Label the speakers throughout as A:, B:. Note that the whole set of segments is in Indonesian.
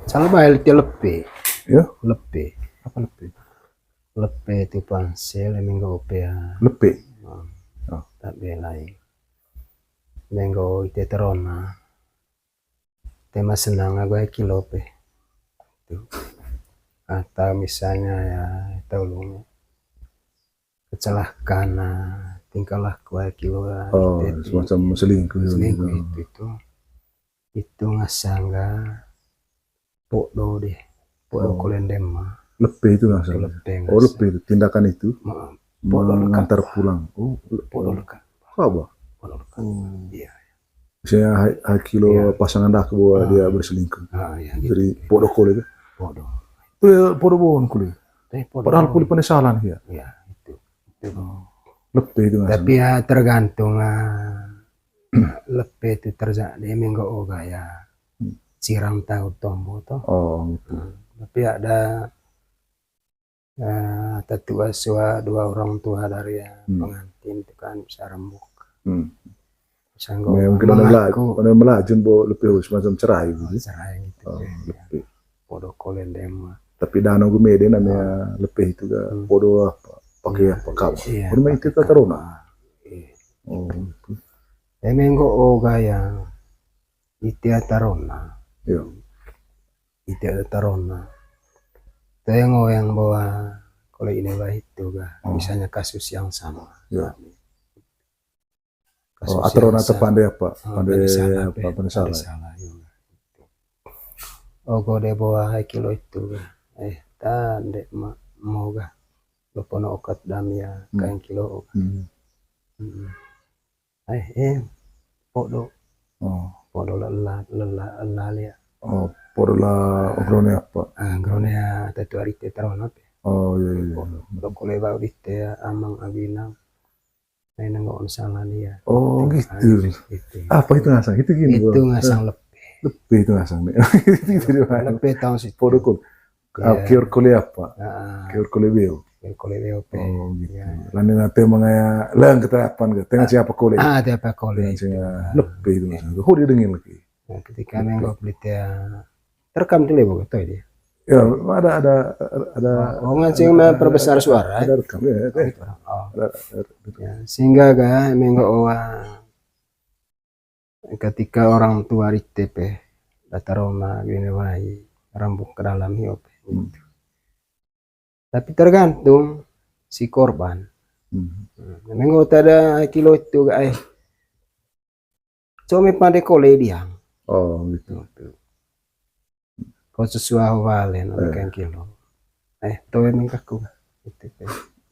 A: Salah bayar dia lebih.
B: Ya,
A: Lebih.
B: apa lebih?
A: Lebih itu pansel minggu opea.
B: Lebih. Oh.
A: Tak belai. Minggu itu terona. Tema senang aku kilo pe. Atau misalnya ya tolong kecelakaan tingkah laku kilo
B: Oh, semacam selingkuh
A: selingkuh
B: gitu.
A: itu ngasangga podo deh podo kolendem
B: Lebih itu langsung. Oh, lebih itu tindakan itu mengantar pulang. Oh,
A: podo lekat.
B: Apa?
A: Podo lekat. Iya.
B: Misalnya kilo pasangan dah bahwa dia berselingkuh.
A: Iya,
B: Dari podo kole itu.
A: Podo.
B: Itu ya podo bohong kole. Padahal kole penyesalan ya.
A: Iya, itu.
B: Lebih itu langsung.
A: Tapi ya tergantung lebih itu terjadi minggu oga ya siram tahu tombo toh.
B: Oh, gitu.
A: Tapi ada tetua dua orang tua dari pengantin itu kan bisa rembuk.
B: Mungkin ada melajun bo lebih semacam cerai gitu.
A: Cerai gitu.
B: Lebih.
A: Podo kolendem.
B: Tapi danau gue mede namanya lebih itu ga podo apa pakai apa kamu. Podo itu tak terona. Oh.
A: Minggu oga yang itia tarona.
B: Iya.
A: Itia tarona. Tengok yang bawa kalau ini lah itu ga misalnya kasus yang sama.
B: Ya. Atarona terpandai apa? Pandai salah.
A: Oh, kau dia bawa kilo itu ga. Tak dek mau ga. Lopono okat damia kain kilo. Podo. Podo lelah liya.
B: Oh, podo lah obrone apa?
A: Obrone tatu arite tarona pe.
B: Oh, iya.
A: Loko leba urite amang abinang. Nah, nggak salah dia.
B: Oh, gitu. Apa itu ngasang? Itu gini.
A: Itu ngasang lebih.
B: Lebih itu ngasang.
A: Lebih tahun situ.
B: Podo kul. Kior kuliah apa? Kior kuliah beo.
A: Kolebeo pe.
B: Oh, gitu. Lalu nanti mengaya lang keterapan ke tengah siapa kolej.
A: Tiapa kolej.
B: Lebih itu ngasang. Kok dia dengin lagi.
A: Ketika menggo pelita terekam dulu ya begitu dia.
B: Ya, ada
A: ngancing memperbesar suara.
B: Ada rekam ya.
A: Sehingga ga menggo ketika orang tua ritepe dataroma gini wai rambut ke dalam hiop. Tapi tergantung si korban. Menggo tada kilo itu ga cuma pandai kole dia.
B: Oh, gitu.
A: Kau sesuatu valen kan kilo. Toh mengkaku.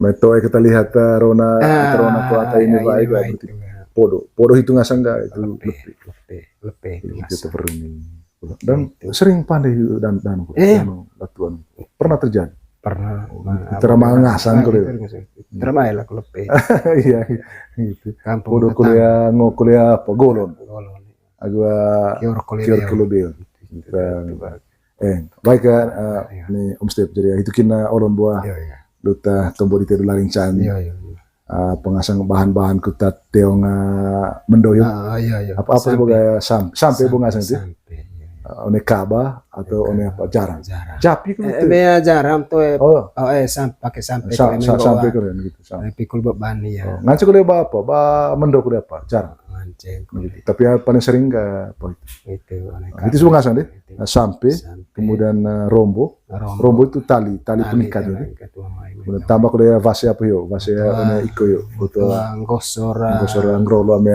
B: Meto kita lihat Rona kuota ini baik berarti podo itu ngasang enggak itu lebih itu perlu. Dan sering pandai dan latuan pernah terjadi.
A: Pernah.
B: Termal ngasang kok.
A: Termal lah lebih.
B: Iya gitu. Podo kuliah apa golon. Agak kior kuliah. Baik kan ini Om Step jadi itu kena olon buah. Luta tombol itu laring can. Pengasang bahan-bahan kuta teong mendoyong. Apa sebagai sampai bungasang itu. One kaba atau one apa jarang. Japi kan itu.
A: Jarang tuh. Pakai sampai
B: keren gitu.
A: Pikul beban ya.
B: Ngancing kuliah apa? Mendo kuliah apa? Jarang. Tapi paling sering enggak apa itu. Itu semua ngasang deh. Sampai kemudian rombo itu tali pengikat itu. Kemudian tambah kuliah vase apa yo? Vase one iko yo. Butuh gosor ngrolo ame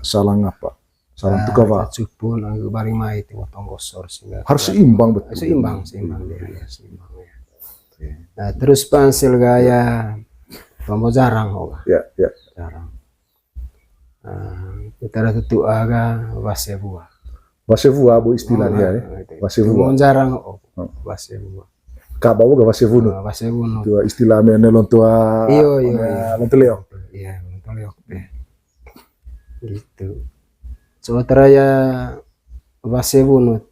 B: salang apa? Salam tukava.
A: Cupun bareng mai itu potong gosor sehingga
B: harus seimbang betul.
A: Seimbang dia ya seimbang ya. Nah, terus pensil gaya tombol jarang
B: Ya.
A: Jarang. Kita ada tutu aga vase buah.
B: Vase buah bu istilahnya ya. Vase buah.
A: Jarang vase buah.
B: Kaba buka vase bunuh.
A: Vase bunuh.
B: Itu istilahnya nelon tua.
A: Iya.
B: Lonteleo.
A: Iya, lonteleo. Gitu. Sementara ya vase bunut.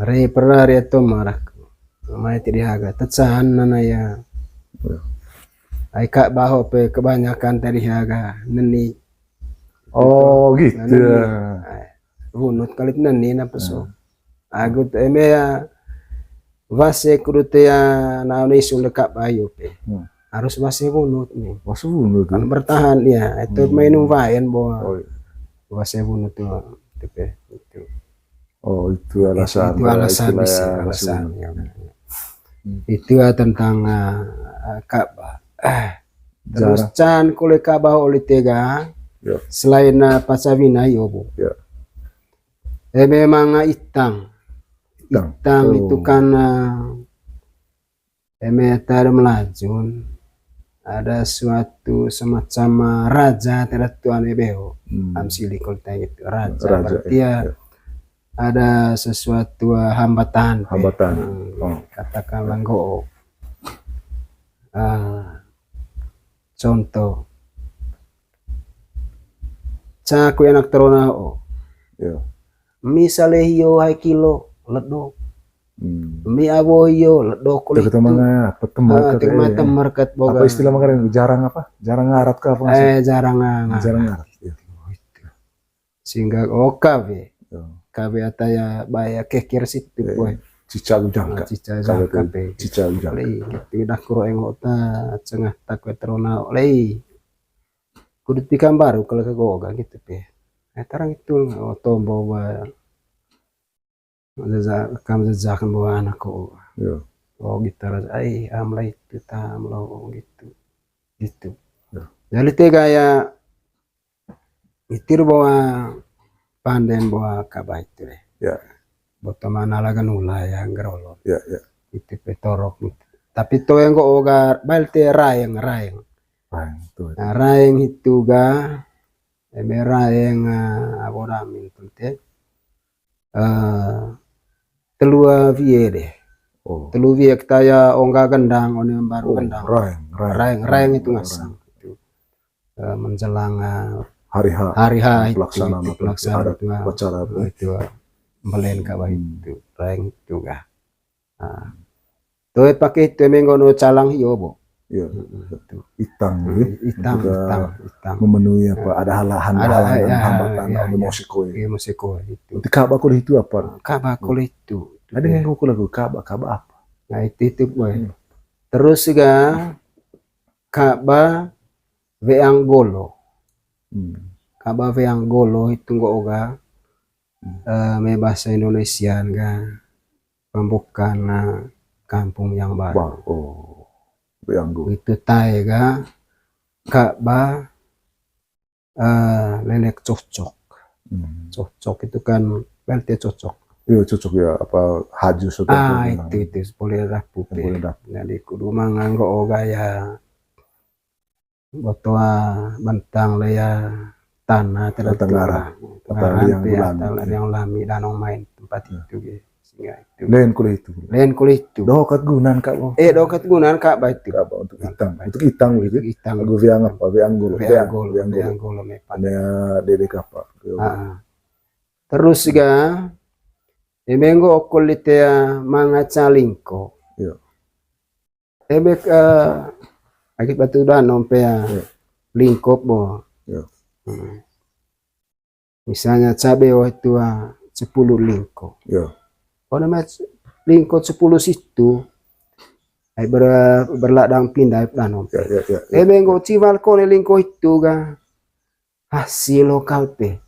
A: Re pernah re to marak. Mai tidak agak tetsahan nana ya. Ai kak baho pe kebanyakan tadi haga neni.
B: Oh gitu.
A: Bunut kali neni apa so. Aku eme ya vase kurute ya na isu dekat bayu pe. Harus vase bunut nih.
B: Vase bunut
A: kan bertahan ya. Itu minum vayen bahwa
B: Oh, iya.
A: vase bunut tuh pe itu.
B: Oh, itu alasan.
A: Itu alasan sih, alasannya. Itu tentang Ka'bah. Terus can kule Ka'bah oleh tega selain Pasavina yo bu. Memang itang itu kan tar melajun ada suatu semacam raja teratuan ebeo amsili kolta itu raja berarti ya ada sesuatu hambatan katakanlah go contoh caku enak terona misalnya hiyo hai kilo ledo mi abo hiyo ledo kulit itu market boga
B: apa istilah makanya jarang ngarat ke apa
A: jarang
B: ngarat
A: sehingga kabe ataya baya kekir situ boy
B: cica ujang
A: kabe
B: cica ujang
A: gitu dah kuro engota cengah takwe terona lei kudu tikam baru kalau ke goga gitu pe tarang itu tombo ba kam zazakan bawa anakku oh gitar amlai itu tamlo gitu jadi tega ya itir bawa panden bawa Ka'bah itu botomana lagan ula ya ngerolo itu petorok gitu. Tapi to yang go oga balte rayeng itu ga rayeng aboramin tulte telua vie deh telu vie kita ongga gendang oni baru gendang rayeng itu ngasang itu menjelang hari H pelaksanaan itu melen Ka'bah itu rayeng itu ga tuh pakai itu mengono calang hiyo bo
B: itang
A: memenuhi
B: apa ada halangan hambatan musiko
A: itu
B: di Ka'bah kulit itu apa
A: Ka'bah kulit itu
B: ada yang aku lagu Ka'bah apa
A: nah itu boy terus juga Ka'bah Veanggolo Ka'bah Veanggolo itu nggak oga me bahasa Indonesia enggak pembukaan kampung yang baru
B: Veanggolo
A: itu taiga Ka'bah lelek cocok itu kan berarti cocok
B: ya apa haju
A: itu boleh rapuh jadi kudu manganggo oga ya botoa bentang leya tanah
B: tenggara
A: yang lami danau main tempat itu sehingga itu
B: lain kulit itu dokat gunaan Ka'bah
A: itu
B: Ka'bah untuk itang gitu lagu Veanggolo ada dedek apa
A: terus juga emengo okolitea manga calingko ebek akit batu danau pe lingkop bo misalnya cabe itu 10 lingko kalau lingko 10 situ berladang pindah danau emengo cival kone lingko itu ga hasil lokal pe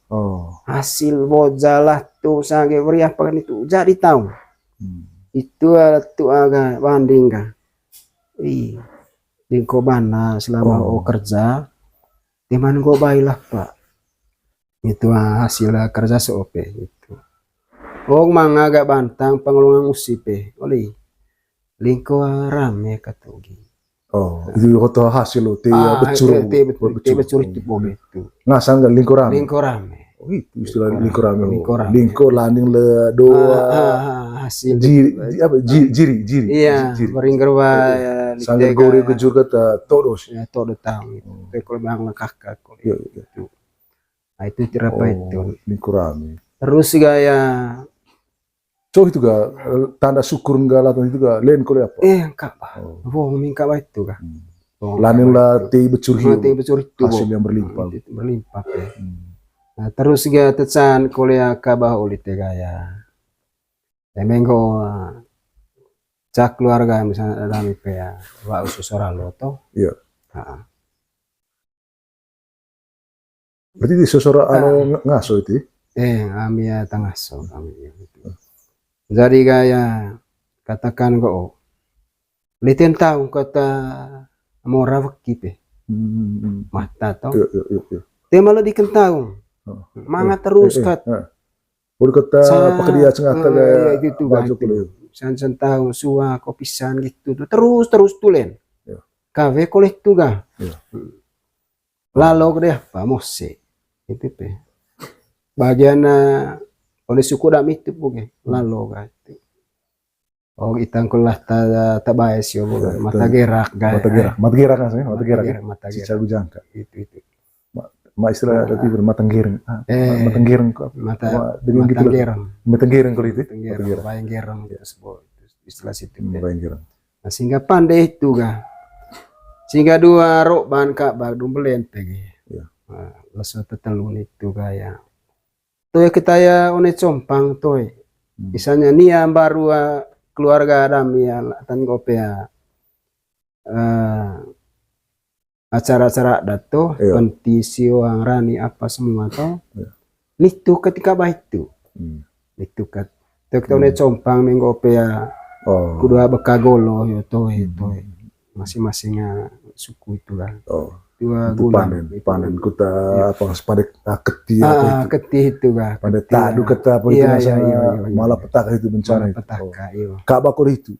A: hasil bojalah tuh sange beri apa kan itu jadi tahu itu tuh agak banding kan lingkobana selama kerja teman gue baiklah pak itu hasil kerja sope itu mang agak bantang pengelungan usipe oleh lingko rame katogi
B: itu kota hasil becur
A: itu bobe itu
B: ngasang dan lingko rame itu istilah lingko landing le doa
A: hasil
B: jiri
A: iya beringgerwa
B: sanggar gore gejur kata todos
A: todo tahu itu kalau bang kakak itu nah itu tirapa itu
B: lingko rame
A: terus gaya
B: itu ga tanda syukur enggak lah itu ga lain kole apa
A: Ka'bah Ka'bah itu ga
B: landing la te becur
A: itu
B: hasil yang berlimpah
A: nah terus juga tecan kuliah Ka'bah oleh tegaya mengko cak keluarga misalnya dalam IP ya wa usus lo toh.
B: Iya. Berarti di sosoro ngaso itu?
A: Kami ya tangaso kami gitu. Jadi gaya katakan kok liten tahu kata mora wakipe mata toh. Tema lo dikentau. Manga terus kat.
B: Boleh kata pekerja sengata gaya
A: gitu
B: baju kulit.
A: San tahu suah kopisan gitu tuh terus tulen. Kafe kolek tuh ga. Lalu gede apa mose. Itu pe. Bagian oleh suku dam itu bukan lalu ga itu. Oh itang kulah ta baes yo bukan mata gerak ga.
B: Mata gerak kan saya, mata gerak. Cica bujangka.
A: Itu.
B: Ma istilah tadi mata gereng. Mata gereng kok.
A: Mata gereng.
B: Mata gereng kalau itu.
A: Bayang gereng itu sebut istilah situ.
B: Bayang gereng.
A: Nah, sehingga pandai itu ga. Sehingga dua rok bahan kak bagdum belente gitu. Lesu tetelun itu gaya. Tuh kita ya one compang tuh. Misalnya nia baru keluarga Adam ya tan gopea. Acara-acara dato, pentisi orang rani apa semua tuh. Itu ketika baik itu. Itu kat. Tuh kita one compang menggopea. Kedua bekagolo yo tuh itu. Masing-masingnya suku itu lah. Dua bulan
B: panen kuta apa sepadek keti apa itu
A: keti itu ga
B: pada tadu kata apa itu malah petaka itu bencana itu kak bakul itu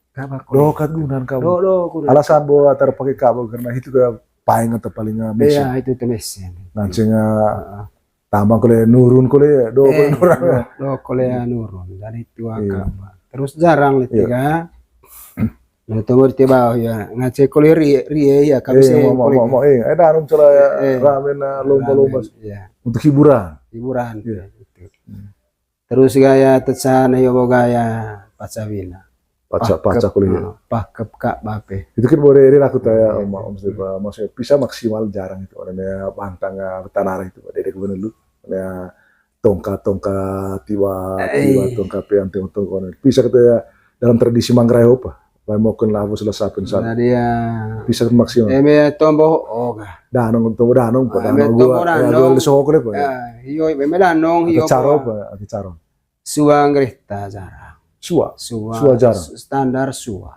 B: dokat gunan kamu alasan bahwa terpakai kabel karena itu ga paling atau paling mesin
A: itu mesin
B: nancingnya tambang kole nurun kole
A: kole nurun dari itu agak terus jarang itu ga. Nah, tunggu di bawah ya ngacek kole rie ya kami sih
B: mau ada arum cela ramen lomba-lomba untuk hiburan
A: gitu. Terus gaya tecan yo gaya pacawina
B: paca kuliah
A: pakep kak bape
B: itu kan boleh ini aku tanya om Seba maksudnya bisa maksimal jarang itu orangnya bantang tanah itu dari gubernur lu ya tongkat tiba tongkat yang tongkat bisa kata dalam tradisi Manggarai apa mau kan lalu selesai pensan.
A: Dia
B: bisa maksimal.
A: Tombo ga.
B: Danong gua. Gua lesok le pa.
A: Hiyo danong hiyo.
B: Caro apa? Caro.
A: Suang greta jarang.
B: Sua jarang.
A: Standar sua.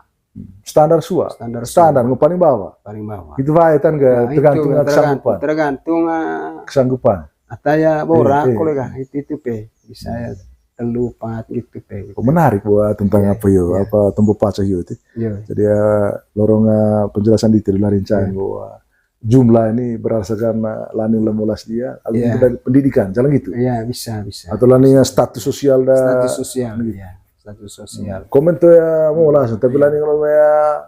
B: Standar paling bawah. Itu baetan ga
A: tergantung
B: kesanggupan.
A: Ataya bora kolega itu pe bisa ya. Telupat gitu pe.
B: Menarik buat tentang apa tempo paca itu. Jadi lorong penjelasan detail lah rincang bahwa jumlah ini berdasarkan lani lemulas dia, dari pendidikan, jalan gitu.
A: Iya bisa.
B: Atau lani status sosial
A: status sosial.
B: Komen tuh ya mau langsung, tapi lani kalau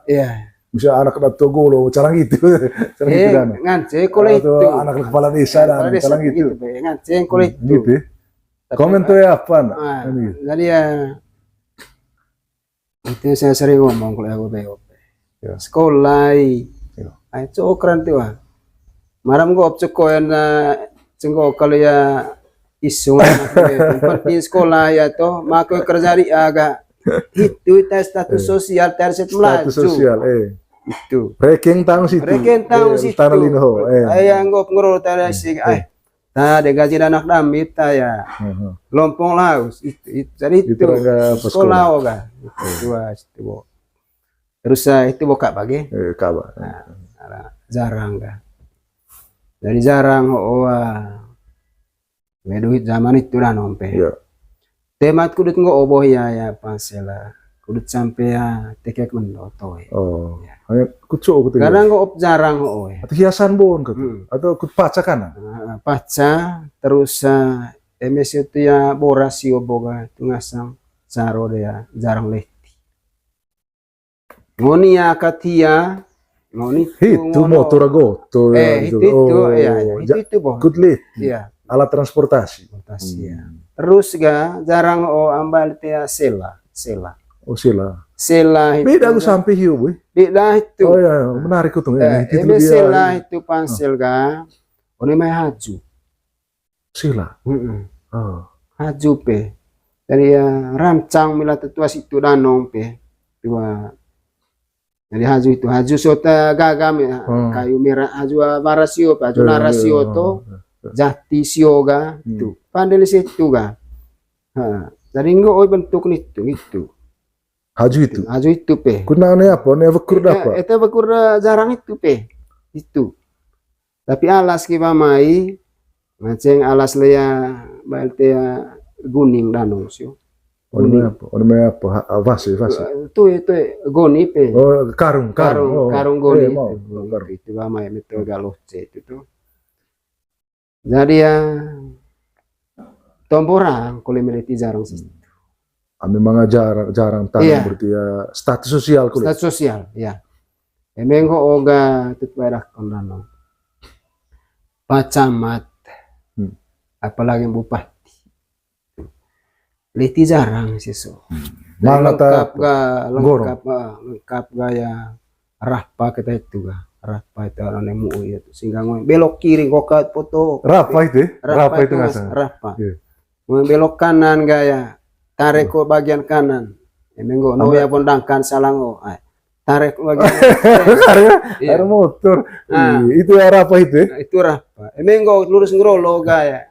B: ya. Misalnya anak dato golo, cara gitu. Cara gitu kan.
A: Ngance kalau itu.
B: Anak kepala desa dan cara gitu.
A: Ngance kalau itu.
B: Gitu. Komen tuh ya apa?
A: Jadi ya itu saya sering ngomong kalau aku BOP. Sekolah, itu keren tuh. Maram gua opcokoyan cengko kalau ya isu penting sekolah ya toh, maka kerja di agak itu status sosial terset melaju.
B: Status sosial,
A: itu.
B: Ranking tahun situ. Tanah Linho.
A: Ayah ngop ngurut tadi sih, nah, de gaji anak damit ya. Lompong laus itu. Jadi itu sekolah oga. Itu. Terus itu boka bagi.
B: Kaba.
A: Jarang ga. Dari jarang duit zaman itu dah nompe. Temat kudut oboh ya pasela. Kudut sampai ya tekek mendoto.
B: Hanya kucuk gitu.
A: Kadang jarang
B: Atau hiasan bon gitu. Atau kut paca kan?
A: Paca terus MS itu ya borasi boga itu ngasang saro dia jarang leti. Ngoni ya katia ngoni
B: itu motor goto
A: itu boh.
B: Kut leti. Alat transportasi.
A: Ya. Terus jarang ambal tia sela. Sela itu.
B: Beda aku sampai hiu, boy.
A: Beda itu.
B: Oh ya, menarik itu.
A: Sela itu pansel ga. One mai haju.
B: Sela.
A: Haju pe. Dari rancang mila tetua situ danong pe tua dari haju itu haju sota gagam ya kayu merah haju varasio pe haju narasio to jati sioga itu pandai situ ga dari oi bentuk itu haju itu pe
B: kunane apa ne bekur apa
A: itu bekur jarang itu pe itu tapi alas kiba mai maceng alas leya balte guning danong sio
B: Orme apa vase
A: itu goni pe
B: karung
A: goni itu bama ya metode galoce itu tuh jadi ya tomborang kule meliti jarang sih
B: memang jarang tanam berarti ya status sosial
A: ya emengho oga tutbarak kondanong pacamat apalagi bupati leti jarang siso lengkap gaya rahpa kita itu rahpa itu orang nemu itu sehingga belok kiri kokat foto
B: rahpa itu
A: rahpa belok kanan gaya tarik ke bagian kanan menggo no ya pondangkan salango tarik bagian
B: ada motor itu rahpa itu
A: rahpa menggo lurus ngerolo gaya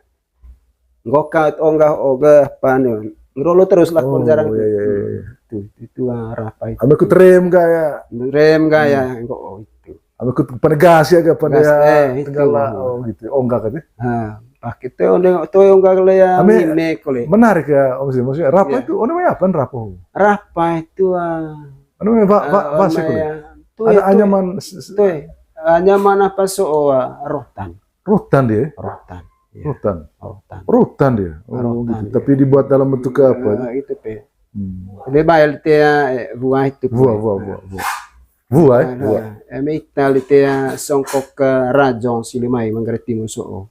A: ngokat oga panen ngerolo terus lakon jarang itu rahpa itu
B: aku rem gaya
A: kok itu
B: aku penegas ya pada tenggala gitu onggak kan
A: pakai to onggak ya
B: menarik ya maksudnya rahpa itu namanya apa rahpa
A: itu
B: namanya bahasa ada
A: anyaman apa rotan dia
B: Rutan dia. Gitu. Tapi dibuat dalam bentuk apa?
A: Itu pe. Lebih buah itu. Buah. Ital itu songkok ke rajong silimai mengerti musuh.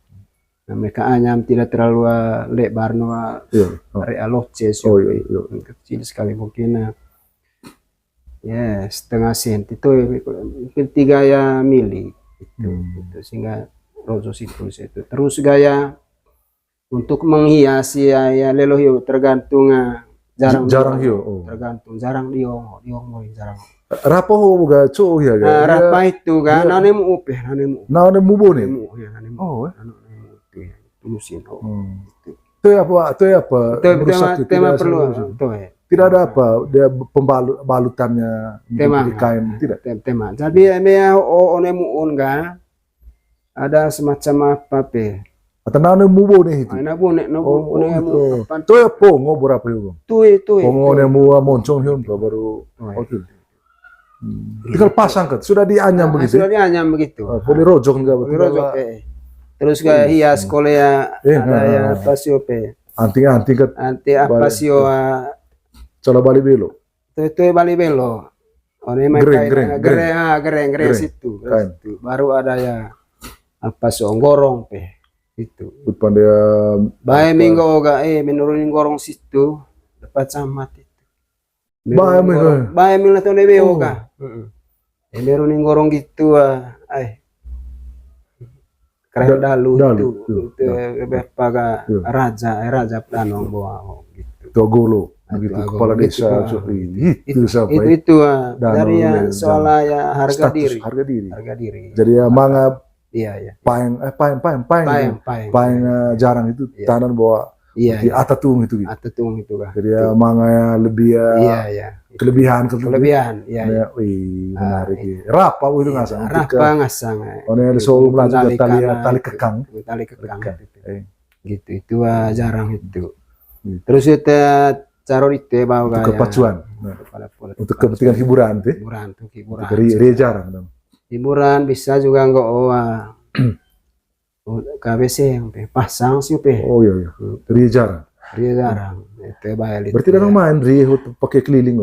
A: Mereka anyam tidak terlalu lebar noa realoce kecil sekali mungkin. Ya setengah senti itu mungkin 3 mili itu sehingga rosos itu terus gaya untuk menghiasi ya lelo hiu tergantung jarang
B: hiu
A: tergantung jarang diong jarang
B: rapo buga co ya
A: rapa itu kan nane mu
B: bone
A: tulusin
B: itu apa
A: tema perlu
B: tidak ada apa dia pembalutannya kain tidak
A: tema jadi onemu ga ada semacam apa pe
B: atau nane mubo nih itu itu ya pongo berapa itu pongo nih mua moncong hiu baru tinggal pasang kan sudah dianyam begitu boleh rojok enggak
A: terus kayak hias kolea ada ya pasio pe
B: anti apa
A: sio
B: coba bali belo
A: itu bali belo gereng situ baru ada ya apa gorong pe itu
B: pandai
A: bae minggu oga menurunin gorong situ dapat camat itu bae minggu to lebe oga menurunin gorong gitu keren dalu itu paga raja planong bawa gitu
B: togolo begitu kepala desa
A: itu dari soal harga diri
B: jadi manga paeng jarang itu tanam bawa di atatung itu
A: kan
B: jadi manga lebih kelebihan menarik rapa itu
A: ngasang
B: one ada solo belajar tali kekang
A: gitu itu jarang itu terus itu caro itu bawa
B: kepacuan untuk kepentingan hiburan jarang
A: hiburan bisa juga enggak KBC yang pasang sih
B: iya jarang
A: itu bayar
B: berarti danau main pakai keliling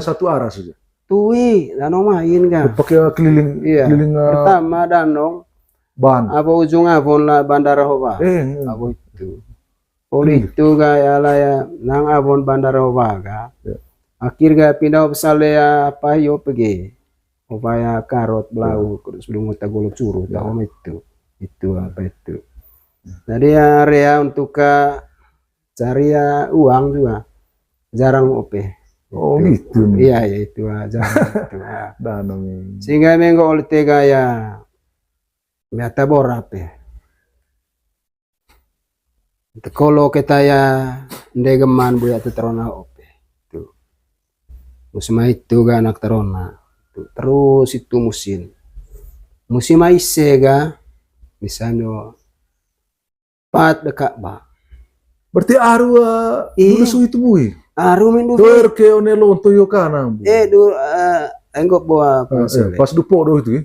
B: satu arah saja
A: danau main kan
B: pakai keliling
A: pertama danau apa ujung abon lah Bandara Hoba apa itu itu kayak lah ya nang abon Bandara Hoba akhirnya pindah misalnya apa pergi upaya karot belau sebelum kita golok curu itu apa itu jadi area untuk cari uang juga jarang ope.
B: Oh gitu.
A: Iya ya itu jarang itu.
B: Danong.
A: Sehingga mengko oleh tega ya meta borap ya. Kalau kita ya ndegeman buya terona ope. Itu. Musim itu ga anak terona. Terus itu musim aise ga misalnya pat dekat ba.
B: Berarti aru dulu su itu bui.
A: Aru mindu.
B: Ter ke one lonto yo kana.
A: Du enggak bawa
B: pas dupo do itu.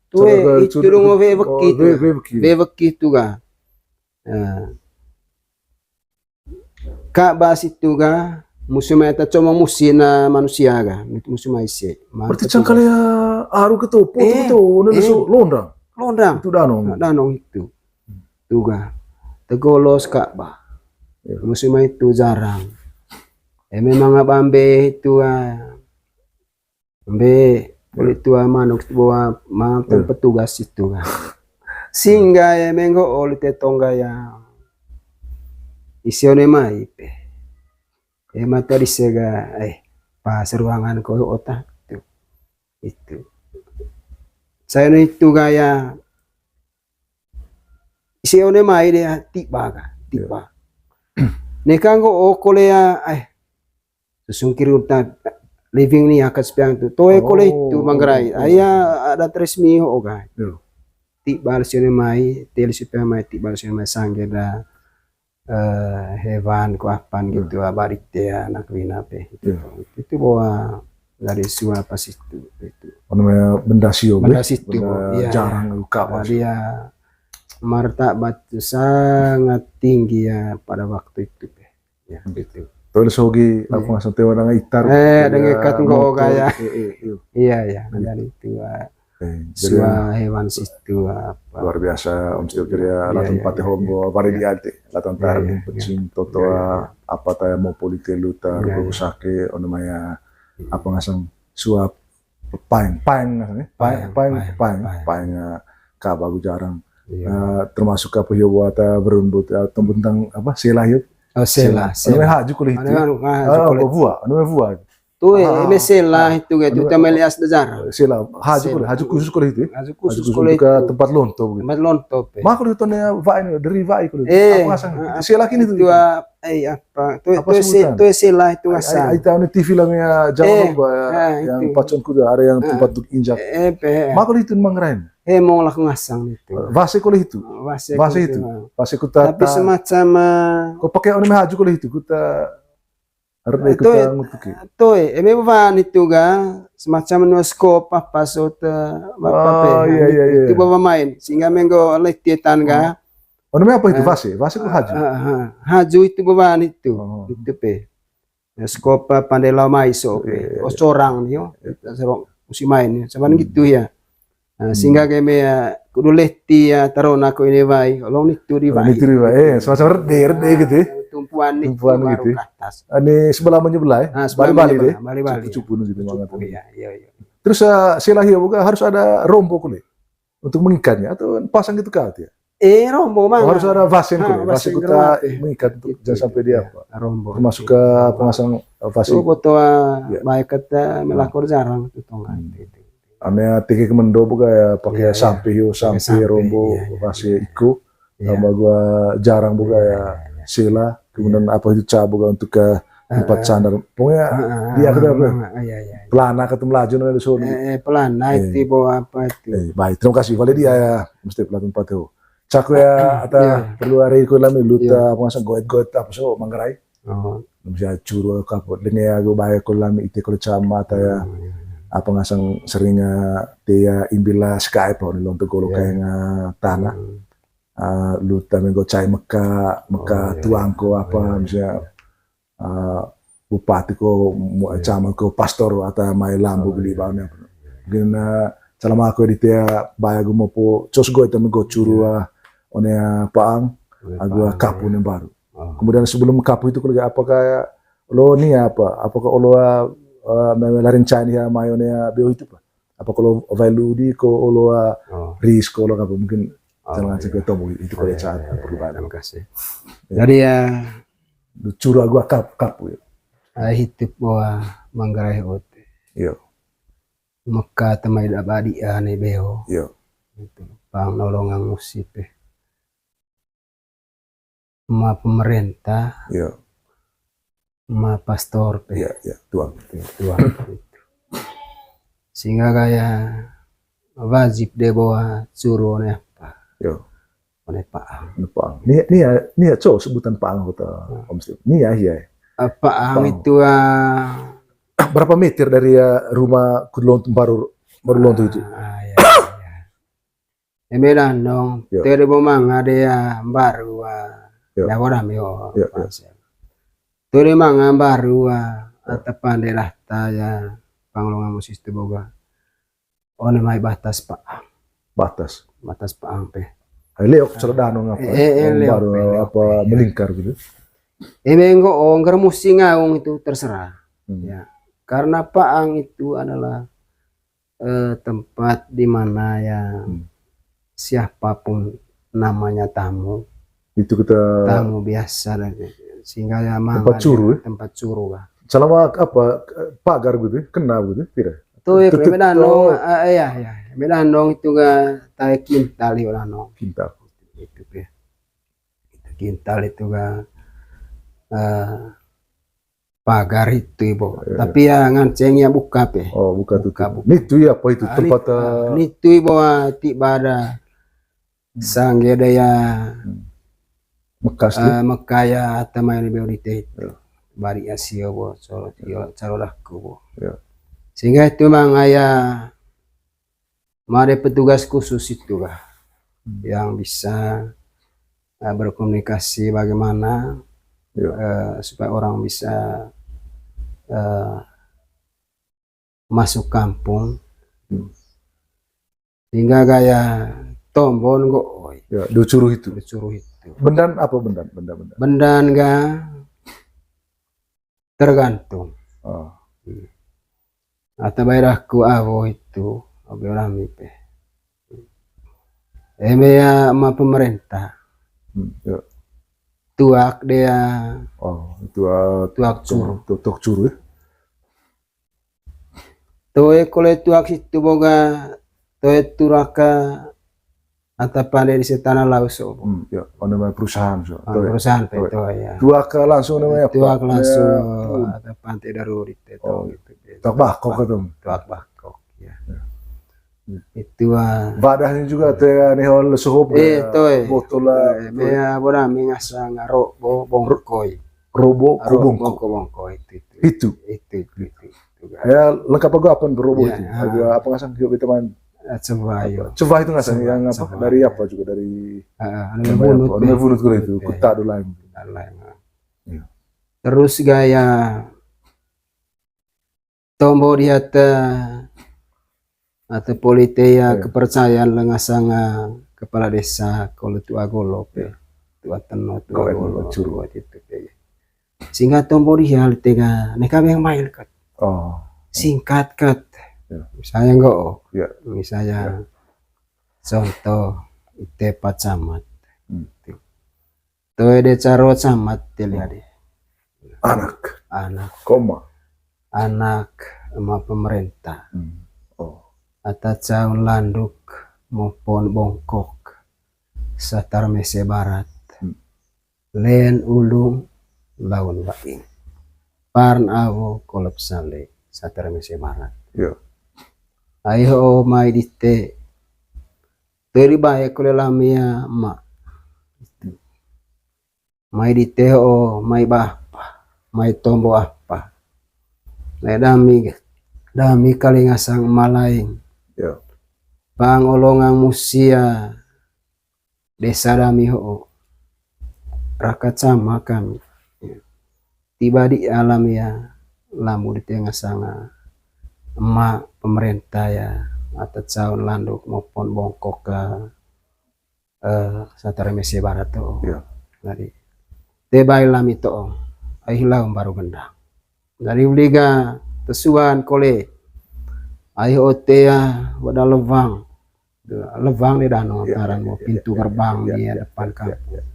A: Tu itu dong veveki itu ga. Kak bas itu ga musim eta cuma musim manusia ga musim aise.
B: Berarti cangkale aru ketopo itu one su londang. Itu danong
A: itu. Tuga tegolos kak ba. Musim itu jarang. Memang abambe itu ambe itu manuk bawa mantan petugas itu sehingga menggo oleh tetongga ya isione mai pe mata disega pas ruangan ko otak itu saya itu gaya isione mai dia tiba nekanggo okolea susungkir uta living ni akas piang tu toy kole itu mangrai aya ada resmi ho ga ti balsione mai telisipa mai ti balsione mai sanggeda hewan ko apan gitu barik dia anak wina pe itu bawa dari sua pas itu
B: namanya benda situ
A: jarang luka dia martabat sangat tinggi ya pada waktu itu ya gitu.
B: Tuh sogi aku ngasih tewa dengan itar.
A: Dengan katunggo gaya. Iya dari itu. Sua hewan situ apa.
B: Luar biasa Om Stio kira la tempat hombo pare di ate la tantar pencing toto apa taya mau politelu tar sake ono maya apa ngasang sua paing kabagu jarang. Termasuk apa yo buat berumbut tentang apa sela hidup.
A: Sela.
B: Haju kulit itu. Buah.
A: Tu ini sela itu gitu. Kita melihat sejarah.
B: Sela. Haju khusus kulit itu.
A: Haju khusus kulit itu.
B: Tempat lonto.
A: Tempat lonto.
B: Mak kulit itu dari vai kulit. Apa ngasang? Sela kini itu.
A: Apa? Tu sela itu ngasang.
B: Itu ane TV langnya jangan lupa yang pacon kuda ada yang tempat untuk injak. Mak kulit itu mangrain.
A: Mau laku ngasang itu.
B: Vase kulit itu. Vase itu. Vase kuta.
A: Tapi semacam.
B: Kau pakai orang haju kulit itu kuta. Harus kita ngutuki.
A: Tuh, emang itu ga semacam nuskop apa sota bapak itu bawa main sehingga menggo letietan ga.
B: Namanya apa itu vase? Vase itu haju.
A: Haju itu bawa itu. Itu pe. Nuskop pandai lama iso pe. Corang nih yo. Musim main. Cuman gitu ya. Sehingga kami kudu leti ya tarona ko ini vai long itu di vai
B: semacam rede gitu
A: tumpuan
B: gitu
A: atas
B: ini sebelah menyebelah bali deh cupu gitu
A: iya.
B: Terus sela hiu juga harus ada rombo kulit untuk mengikatnya atau pasang gitu kah ya
A: rombo mah
B: harus ada vase kita mengikat untuk jangan sampai dia apa
A: rombo
B: termasuk ke pemasang vase
A: foto baik kata melakor jarang itu tongan itu
B: ame tiki kemendo buka ya pakai sampai rombo masih iku sama gua jarang buka ya sila kemudian apa itu buka untuk ke tempat sandar pokoknya dia apa pelana ketemu laju nanti sono
A: pelana itu bawa apa itu
B: baik terima kasih kali dia ya mesti pelatih tempat itu caku ya atau perlu hari itu lami luta pengasang goet apa so manggarai bisa curu kapot dengan aku baik kalau lami itu kalau camat ya apa ngasang sering dia imbila Skype di lonto golo kayak tanah luta menggo cai meka tuangko apa misalnya bupati ko camat ko pastor atau mai lambu beli bawnya mungkin selama aku di dia bayar gue mau po cos gue itu menggo curu one paang agak kapu yang baru kemudian sebelum kapu itu kalau apakah lo nih apakah lo larin China ya mayonnya bio itu pak apa kalau value di ko lo risk kalau apa mungkin jangan sampai tomo itu kalau cara perlu banget.
A: Terima kasih. Jadi ya
B: Curu agua kapu ya.
A: Hitip bawa manggarai ote.
B: Iya.
A: Mekka temai dabadi ane beo.
B: Iya.
A: Itu pang nolongang musip. Ma pemerintah.
B: Iya.
A: Ma pastor pe.
B: Iya, tuang.
A: Tuang. Sehingga kaya wajib deh bawa curu ne apa.
B: Iya.
A: Oleh Paang.
B: Paang. Ini ya cowok sebutan Paang kota Om Steve. Ini ya.
A: Paang itu
B: berapa meter dari rumah Kudlontu baru lontu itu?
A: Ya. Emelan dong. Tere bomang ada ya baru ya orang yo. Tere manga baru tepan daerah taya panglongan musis tu boga. One mai batas Paang.
B: Batas
A: Paang pe.
B: Leok cerdano ngapa? Baru apa melingkar gitu.
A: Emenggo ongger musi ngaung itu terserah. Ya. Karena Paang itu adalah tempat di mana ya siapapun namanya tamu.
B: Itu kita
A: tamu biasa sehingga ya
B: tempat curu.
A: Tempat curu lah.
B: Selama apa pagar gitu, kena gitu, tidak?
A: Tuh ya medano ya. Medano itu ga tay kintal yo lano.
B: Kintal.
A: Itu ya. Itu kintal itu ga pagar itu ibu. Tapi ya ngancengnya buka pe.
B: Oh, buka tutup. Itu ya apa itu tempat
A: itu ibu tiba ada sangge daya Mekah ya tamay ni beorite itu. Bari Asia bo caro laku bo. Sehingga itu memang ada petugas khusus itu lah yang bisa berkomunikasi bagaimana supaya orang bisa masuk kampung sehingga gaya tombon kok
B: dicuru itu. Bendan apa bendan?
A: Bendan ga tergantung. Atau bayarku awo itu orang mipe. Ya sama pemerintah. Tuak dia.
B: Oh,
A: tuak curu.
B: Tuak curu ya.
A: Toe kalau tuak situ boga toe turaka atau pada di tanah lauso.
B: Ya, namanya perusahaan so.
A: Perusahaan itu ya.
B: Tuak langsung namanya apa?
A: Tuak langsung atau pantai darurat itu gitu.
B: Tuak bakok itu.
A: Tuak bakok ya. Itu
B: badahnya juga teh nehol suhup botol
A: ya bola mingasang ro bongkoi
B: robo
A: bongkoi
B: itu ya lengkap apa robo itu apa ngasang hidup teman cevah itu ngasang yang apa dari apa juga dari bunut itu kuta dulu
A: terus gaya tombo di atau politia kepercayaan lengasang kepala desa kalau tua golo tua teno tua golo curu itu sehingga tombo dia tega mereka yang main kat singkat kat misalnya misalnya contoh tepat camat tuh ada caro camat dilihat anak sama pemerintah atau caun landuk maupun bongkok satar Mese Barat len ulung laun waing parn awo kolop sale satar Mese Barat ayo mai dite teri bae kole lamia ma mai dite mai bapa mai tombo apa le dami kalingasang malaing pangolongang musia desa dami rakat sama kami tiba di alam ya lamu di tengah sana emak pemerintah ya atau caun landuk maupun bongkok ke Satara Mese Barat tuh dari tebai lam itu ahilau baru gendang dari uliga tesuan kole ayo otea wada levang di danau taran mau pintu gerbang di depan kampung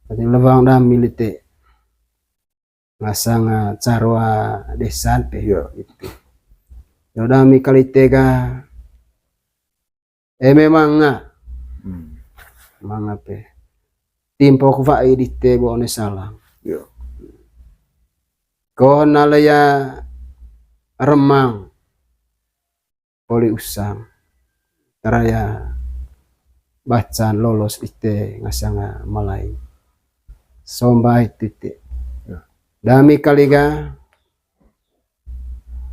A: Jadi lewang dah milite ngasang carwa desa teh itu. Yoda mi kalite ga memang pe timpo ku fa edite bo ne salang. Ko nalaya remang poli usang taraya bacan lolos ite ngasanga malai somba ite dami kaliga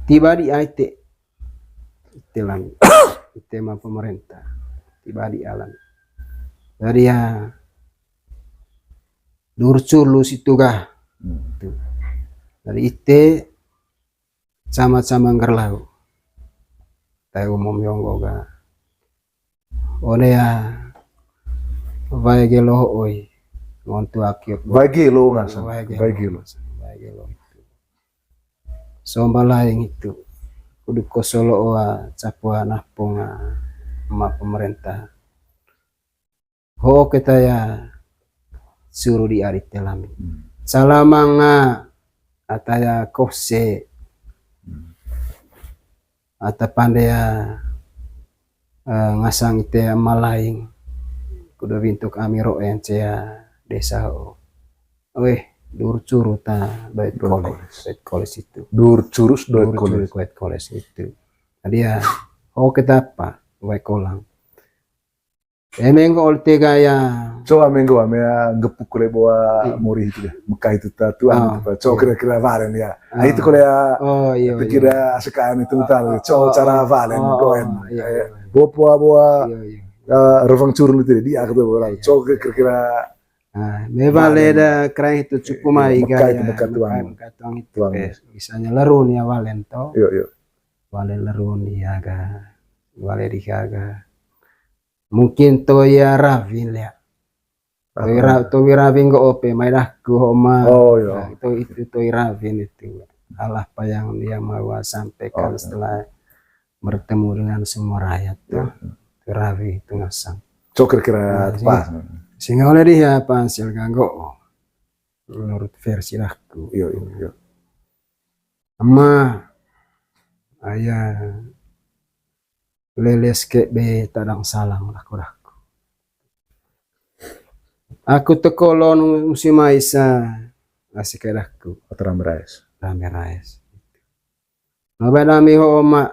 A: tiba di ite lang ite ma pemerintah tiba di alam dari ya durculu situ ga dari ite sama-sama ngerlau tahu umum yonggo ga one ya vai gelo oi ngontu akiot
B: vai gelo ngasa vai gelo
A: sombalaing itu kudu kosolo wa capua napunga ma pemerintah ho kita ya suruh di arit telami salamanga ataya kose ata pandaya ngasang ite malaing kudu bintuk amiro encea desa dur curu ta doit koles itu
B: dur curus doit
A: koles itu tadi ya kita apa doit kolang mengko olte gaya
B: coba mengko ame gepuk kule bawa muri itu deh Mekah itu tatuan coba kira-kira valen ya itu kule ya kira sekarang itu coba cara valen goen bawa revang curun itu dia aku tuh coba kira-kira
A: me vale da krai itu cukup mai gaya Mekah itu misalnya lerun ya valen to valen lerun ya ga vale dihaga mungkin to ya ravin ya to ravin go ope mai dah ku homa itu to ravin itu Allah apa yang dia mau sampaikan setelah bertemu dengan semua rakyat tuh ravi itu ngasang
B: kira-kira pas
A: sehingga oleh dia pansil ganggo menurut versi aku amma ayah leles ke be tadang salang laku aku tekolon musim aisa asik kedahku
B: rame
A: rais nabadami ho ma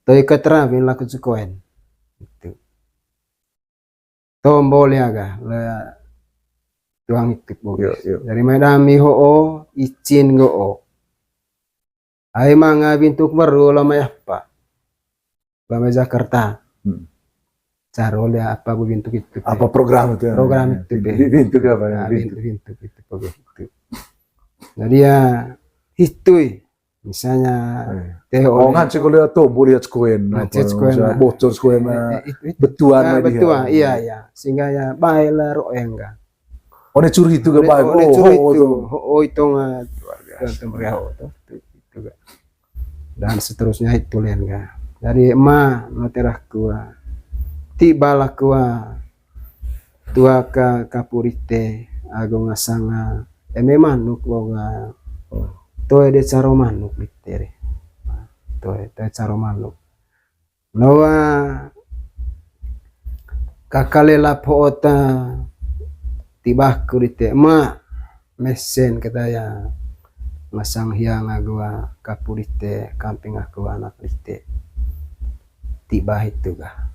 A: toy katravin laku cukoen itu tombol yaga tuang itu dari madami ho izin go ai manga bintuk baru lama apa lama Jakarta caro dia apa bintuk itu
B: apa program itu bintuk apa ya
A: bintuk itu jadi ya itu misalnya
B: ngan sekolah tombol ya cekoen bocor cekoen betuan
A: iya sehingga ya baiklah roh enggak
B: one curi itu gak baik
A: itu dan seterusnya itu lian ga dari materah kua tiba lah kua tua ka kapurite agung ngasanga manuk boga toe de caro manuk bitere toe caro manuk nawa kakalela poota tiba kurite mesen kata ya ngasang hiang agua kapurite kamping aku anak lite tiba itu ga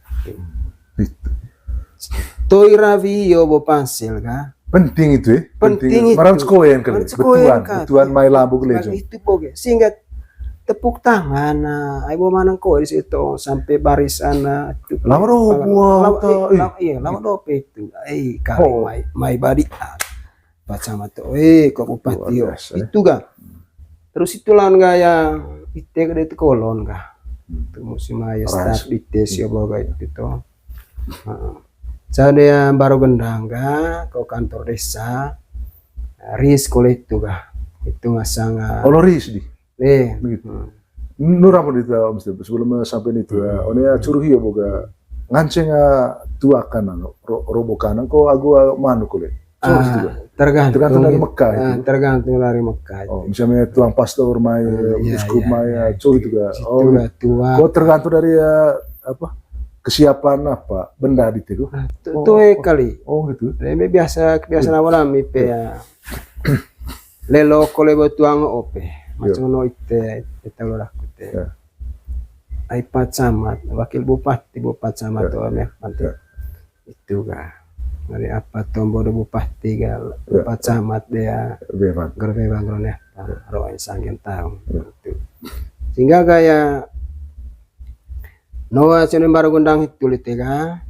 A: toi ravi yo bo pansil ga
B: penting itu
A: penting itu
B: marang cekoen kali betuan mai lambu kelejo
A: itu boge sehingga tepuk tangan ibu manang ko di situ sampai barisan
B: lama
A: dope itu kali mai badi baca mata kok bupati itu ga terus itulah gaya ite gede itu kolon ga itu musim ayah start di tes ya boga itu toh saya baru gendang ga ke kantor desa ris kolek itu ga itu ngasang
B: ris di nurapun itu sebelum sampai itu onya curuhi ya boga nganceng itu akan robo kanan kok aku manu kule.
A: Tergantung
B: dari Mekah itu.
A: Tergantung dari Mekah.
B: Oh, misalnya tuang pastor mai, uskup mai, itu juga. Oh,
A: tua.
B: Kok tergantung dari apa? Kesiapan apa benda di itu.
A: Kali.
B: Oh, gitu.
A: Lebih biasa awalnya mipe ya. Lelo kole tuang ope. Macam no ite lo lakute. Aipat camat, wakil bupati camat tuh nanti itu kah. Dari apa tombol bupati gal Pak Camat dia gerbang ya roy sangin tahu sehingga gaya Noah cuman baru gundang itu litega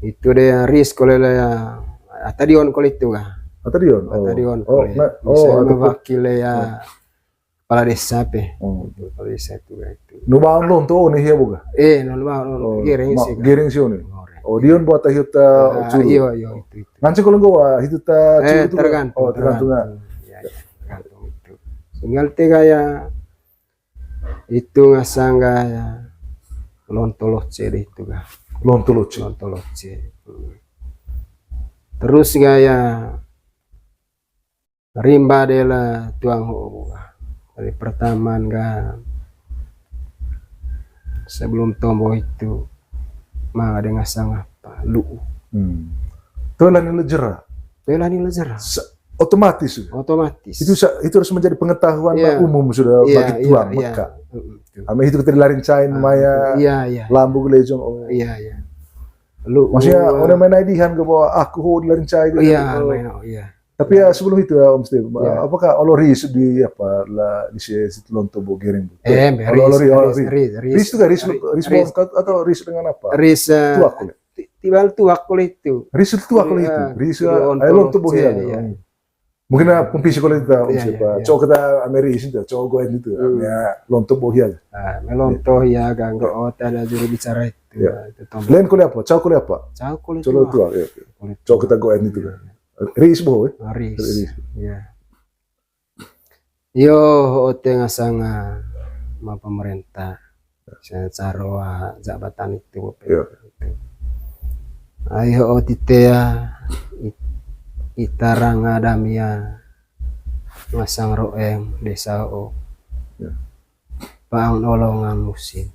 A: itu dia risk kalau ya atadion kalau itu kah atadion wakil ya kepala desa kepala desa itu
B: nubaon lo tuh nih ya buka
A: nubaon giring sih
B: Oh, Dion buat hiuta curu.
A: Iya itu.
B: Nanti kalau gua hiuta curu itu
A: tergantung.
B: Tergantung
A: itu. Tinggal tiga ya itu ngasang ya lontoloce itu kah. Lontoloce. Terus gaya rimba dela tuang ho dari pertama enggak sebelum tombo itu mah ada ngasang apa lu
B: Tolani lejera otomatis itu harus menjadi pengetahuan umum sudah bagi tuang Mekah ame itu kita dilarincai maya lambu gelejong
A: lu
B: maksudnya orang main idihan ke bahwa aku dilarincai tapi ya sebelum itu ya Om Steve, apakah oloris di apa lah di situ lonto bogiring? Ris itu atau ris dengan apa?
A: Ris tuak kulit. Tibal tuak kulit itu.
B: Ris tuak kulit itu. Ris lonto bogiring. Mungkin pempisi kulit itu Om Steve. Cowok kita Ameris itu, cowok gue itu. Ya lonto bogiring.
A: Melonto ya ganggu ada juru bicara itu.
B: Lain kulit apa? Cowok kulit apa?
A: Cowok kulit
B: tuak. Cowok kita gue itu. Riis boh,
A: Riis. Ya. Yo ote ngasanga ma pemerintah cara jabatan itu. Ayo otitea itarang adamia ngasang roeng desa o. Pang nolongan musim.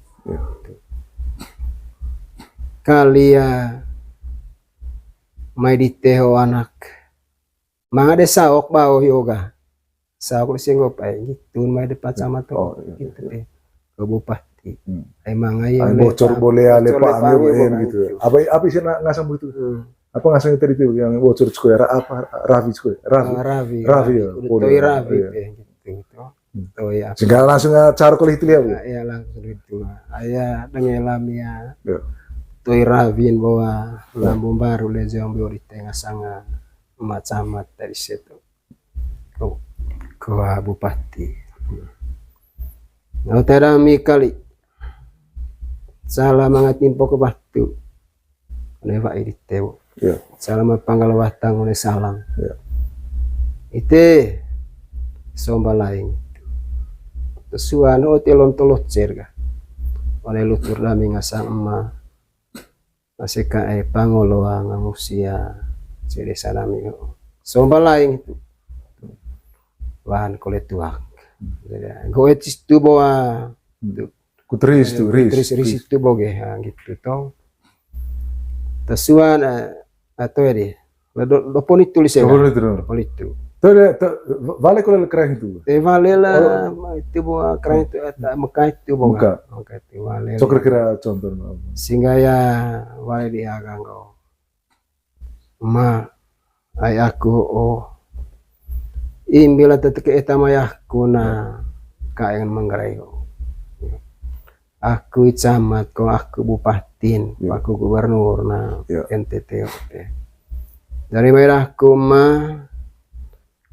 A: Kalia may diteho anak mga desa ok bao yoga sa ako singop ay gitu may depat sama to gitu deh ke bupati ay mga
B: yang bocor boleh ale pak gitu apa sih ngasang begitu apa ngasang tadi itu yang bocor sekolah apa Ravi gitu ya segala langsung cara kulit itu
A: ya langsung itu ayah dengelamia Toi Ravin bahwa lambung baru lejong biori tengah sanga macamat dari situ ke bupati. Nah terami kali salah mangatimpo ke batu oleh Pak Editeo. Salah mapanggalawatang oleh salang. Ite somba lain. Tesuan o telon tolot cerga oleh lutur lami ngasang emak. Masih kae pangoloang manusia jadi salami somba lain itu bahan kulit tuak jadi goet itu bawa
B: kutris
A: itu boge gitu tong tesuan atau ya lo pun itu tulis ya itu
B: vale kalau keren itu
A: vale lah itu bawa keren itu Mekah itu bawa itu vale
B: so kira contoh
A: sehingga ya vale dia ganggu ma ay aku imbila tetek etamayahku na kayan manggareyo aku camat ko aku bupatin aku gubernur na NTT dari merahku ma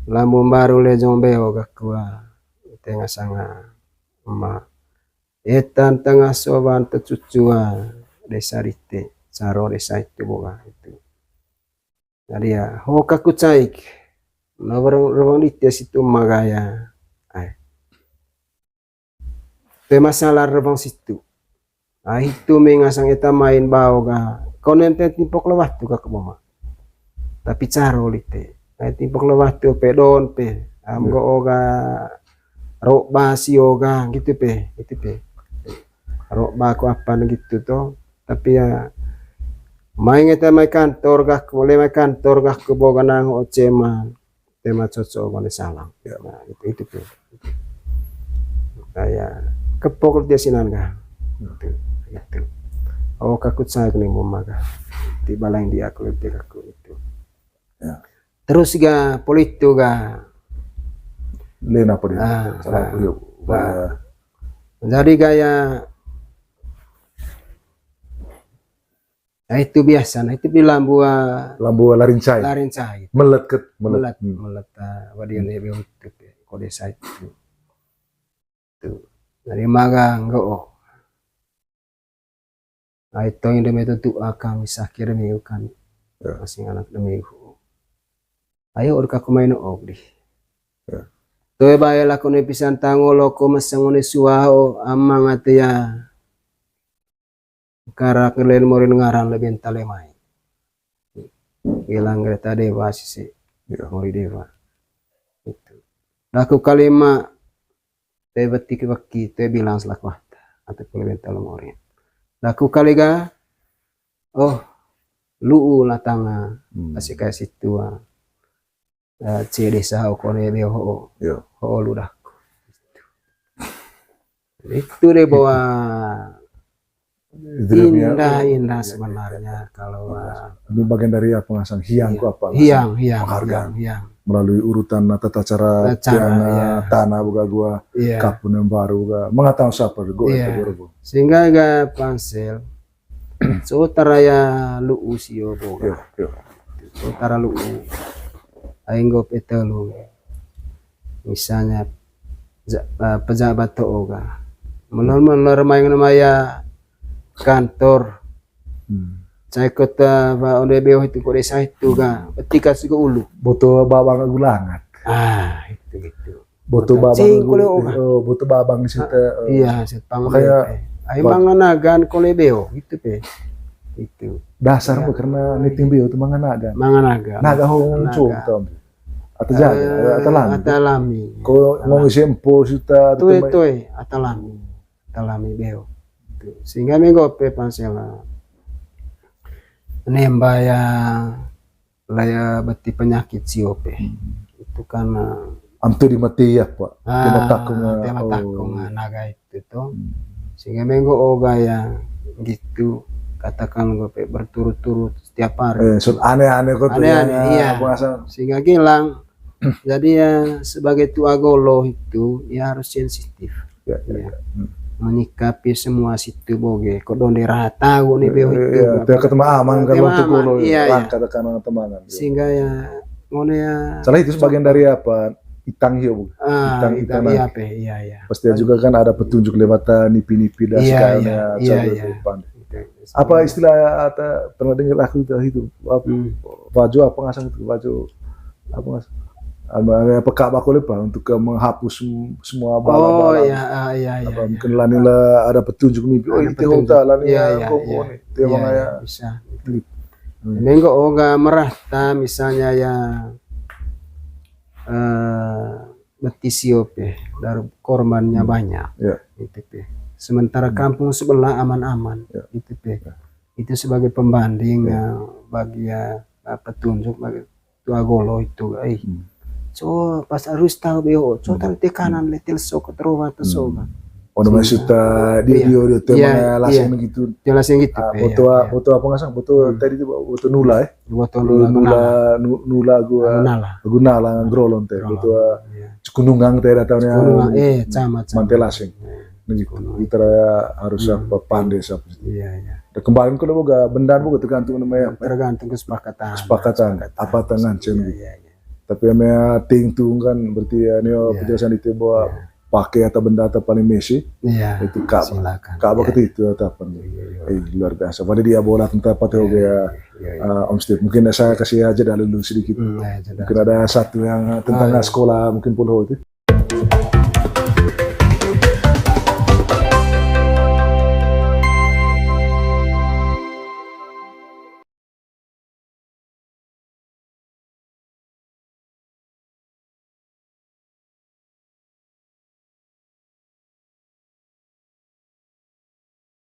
A: lambung baru lejong beo gakwa tengah sanga ma etan tengah soban tecucua desa rite caro desa itu boga itu jadi ya hoka kucaik no barang rite situ magaya te masalah rebang situ Nah itu mengasang kita main bau ga. Kau nanti timpok lewat tuh ke mama. Tapi caro lite. Nah timpok lewat tuh pedon pe. Amgo oga rok basi oga gitu pe. Itu pe. Rok baku apa gitu tuh. Tapi ya main kita main kantor gak boleh main kantor gak ke boga nang ocema. Tema cocok gak salang. Nah itu pe. Kayak kepok dia sinan ga. Gitu. Oh kakut saya kena memaga di balai dia aku itu aku itu ya. Terus ga politu ga
B: lena apa dia
A: jadi gaya nah itu biasa nah itu bilang
B: lambu larincai melet
A: wadian dia itu kode saya itu dari maga enggak itu yang demi itu akan bisa kirim kan masing anak demi ayo udah aku main di tuh bayar aku nih pisan tango loko masang nih suaho amang ya karena kalian mau ngaran lebih talemai bilang kereta dewa sih mau dewa itu aku kalimat teh betik baki teh bilang selak atau lebih talemori laku kali ga oh lu lah tanga kasih tua cede sah kone be ho lu dah itu deh bahwa indah sebenarnya kalau
B: ini bagian dari pengasang hiang apa
A: hiang
B: melalui urutan tata cara tanah buka gua kapun yang baru ga mengatakan siapa
A: sehingga ga pansel so taraya lu usio boga so tara lu ainggo petelu misalnya pejabat toga menor main namanya kantor saya kota onde beo itu kode saya itu ga ketika sih ulu
B: boto babang gulangat
A: itu
B: boto babang di situ
A: iya setang kayak ayo manganagan kole beo gitu pe itu
B: dasar karena niting beo itu manganagan naga honcung tom atau jaga
A: atalami
B: ko ngomong sempo suta
A: tuh atalami beo sehingga megope pansela nembak ya laya beti penyakit siope itu karena
B: amtu di mati ya pak
A: tematakung naga itu tuh sehingga menggo oga ya gitu katakan gue berturut-turut setiap hari
B: aneh-aneh kok
A: iya sehingga gilang jadi ya sebagai tua golo itu ya harus sensitif ya. Menyikapi semua situ boge kok donde tahu nih beo itu
B: ketemu aman kalau untuk golo katakan teman
A: sehingga ya ngone ya
B: salah itu sebagian dari apa itang hiu itang
A: iya
B: pasti juga kan ada petunjuk lewat nipi-nipi dan segalanya apa istilah pernah dengar aku itu baju apa ngasang itu baju apa ngasang peka bakul apa untuk menghapus semua bala-bala mungkin lanila ada petunjuk mimpi itu hotel lanila
A: bisa menggo oga merata misalnya ya betisiope dari korbannya banyak itu sementara kampung sebelah aman-aman itu sebagai pembanding bagi petunjuk bagi tua golo itu so pas harus tahu beo so tekanan letil sok terowat soga
B: maksud dia langsung begitu
A: jelasin gitu
B: foto apa ngasang foto tadi itu foto nula nula gua grolon teh foto Gunungang teh datangnya mantelasing begitu kita harus apa pandai siapa kembali ke boga benda boga tergantung namanya
A: tergantung kesepakatan
B: apa tangan tapi yang tingtung kan berarti penjelasan itu bahwa pakai atau benda atau paling mesi itu Ka'bah itu atau apa luar biasa pada dia bola tentang apa tuh Om Steve mungkin saya kasih aja dulu sedikit mungkin ada satu yang tentang sekolah mungkin puluh itu